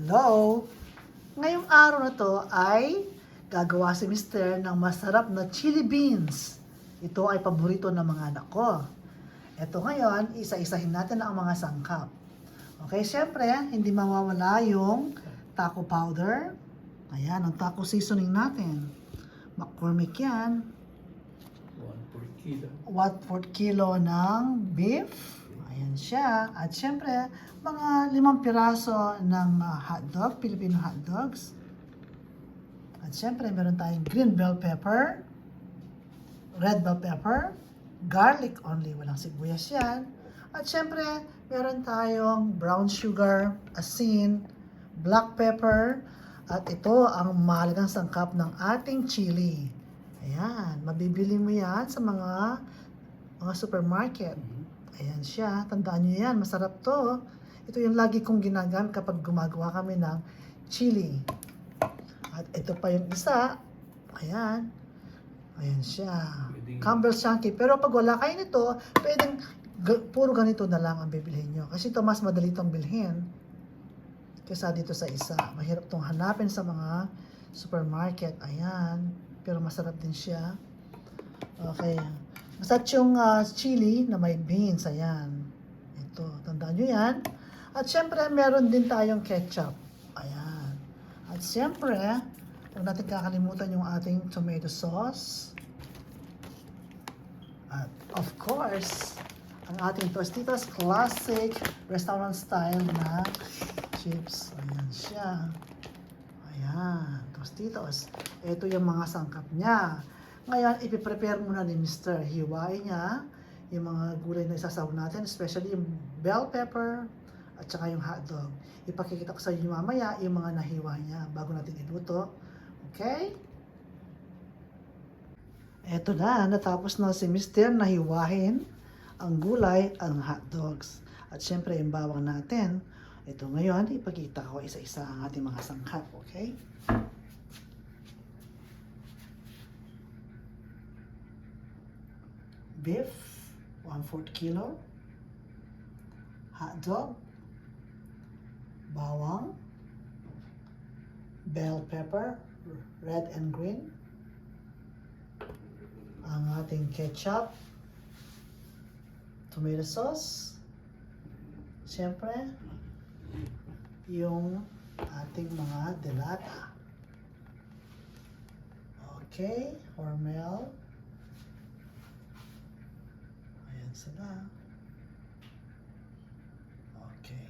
Hello! Ngayong araw na to ay gagawa si Mr. ng masarap na chili beans. Ito ay paborito ng mga anak ko. Ito ngayon, isa-isahin natin ang mga sangkap. Okay, syempre, hindi mawawala yung taco powder. Ayan, ang taco seasoning natin. McCormick yan. 1/4 kilo. 1/4 kilo ng beef. Ayan siya. At syempre, mga 5 piraso ng hotdog, Filipino hotdogs. At syempre, meron tayong green bell pepper, red bell pepper, garlic only, walang sibuyas yan. At syempre, meron tayong brown sugar, asin, black pepper, at ito ang mahalagang sangkap ng ating chili. Ayan, mabibili mo yan sa mga supermarket. Ayan siya, tandaan nyo yan, masarap to. Ito yung lagi kong ginagamit kapag gumagawa kami ng chili. At ito pa yung isa, ayan. Ayan siya. Campbell's Chunky. Pero pag wala kayo nito, pwedeng puro ganito na lang ang bibilhin nyo. Kasi ito mas madali itong bilhin kaysa dito sa isa. Mahirap itong hanapin sa mga supermarket. Ayan. Pero masarap din siya. Okay. Masarap yung chili na may beans. Ayan. Ito. Tandaan nyo yan. At syempre, meron din tayong ketchup. Ayan. At syempre, huwag natin kakalimutan yung ating tomato sauce. At of course, ang ating Tostitos Classic restaurant style na chips. Ayan siya. Ayan, Tostitos. Ito yung mga sangkap niya. Ngayon, ipiprepare muna ni Mr. Hiwain niya yung mga gulay na isasaw natin, especially yung bell pepper at saka yung hotdog. Ipakikita ko sa inyo mamaya yung mga nahiwa niya bago natin iluto. Okay? Eto na, natapos na si Mr. nahiwahin ang gulay, ang hotdogs. At syempre yung bawang natin. Ito ngayon, ipakita ko isa-isa ang ating mga sangkap. Okay? Beef, 1/4 kilo. Hotdog, bawang, bell pepper, red and green, ang ating ketchup, tomato sauce, siyempre, yung ating mga delata. Okay, Hormel. Ayan sila. Okay.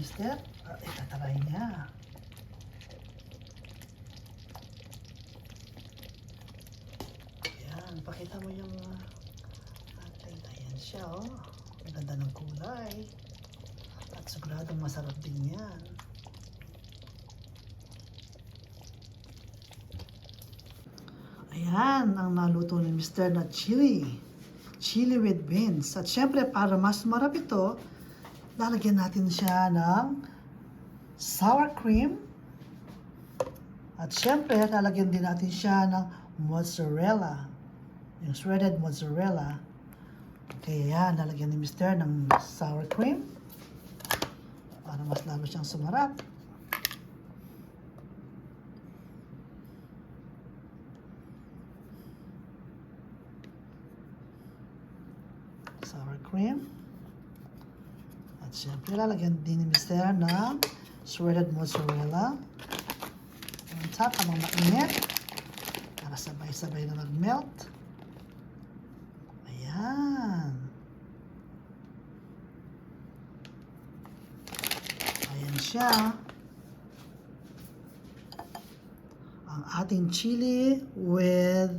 Mister. Itatry niya. Ayan, pakita mo yung ating, ayan siya, oh. Ang ganda ng kulay. At siguradong masarap din yan. Ayan, ang naluto ni Mr. na chili. Chili with beans. At syempre, para mas marap ito, lalagyan natin siya ng sour cream. At syempre, lalagyan din natin siya ng mozzarella. Yung shredded mozzarella. Kaya yan, lalagyan ni Mr. ng sour cream. Para mas lalo siyang sumarap. Sour cream. At syempre, lalagyan din ni Mr. ng shredded mozzarella. On top, habang mainit. Para sabay-sabay na mag-melt. Ayan. Ayan siya. Ang ating chili with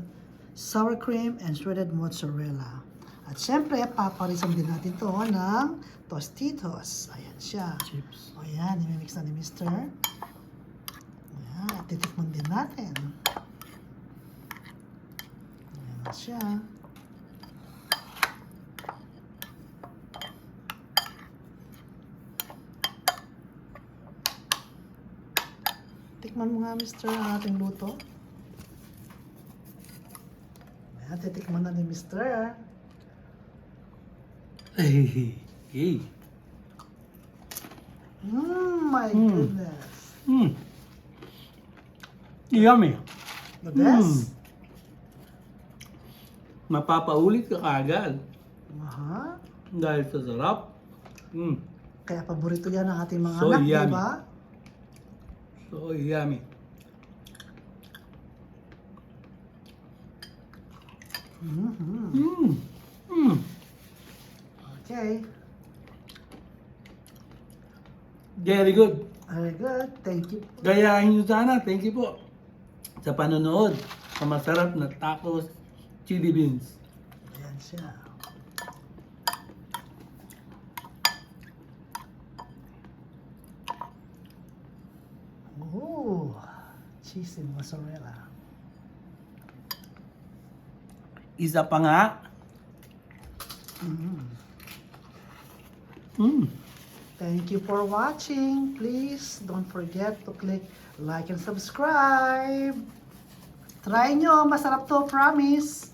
sour cream and shredded mozzarella. At syempre, paparisan din natin to ng Tostitos. Ayan siya. Chips. O yan, imimix na ni Mr. Ayan, at titikman din natin. Ayan siya. Tikman mo nga, Mr. ang ating luto. Ayan, titikman na ni Mr. Hey, hey. My goodness. Yummy. The best. Mapapaulit ka kagad. Aha. Dahil sa sarap. Kaya paborito yan ng ating mga So anak, di yummy. ba? So yummy. Okay. Very good. Very good. Thank you. Gayahin nyo sana. Thank you po sa panonood sa masarap na tacos chili beans. Ayan siya. Ooh, cheesy mozzarella. Isa pa nga. Thank you for watching. Please don't forget to click like and subscribe. Try nyo, masarap to, promise.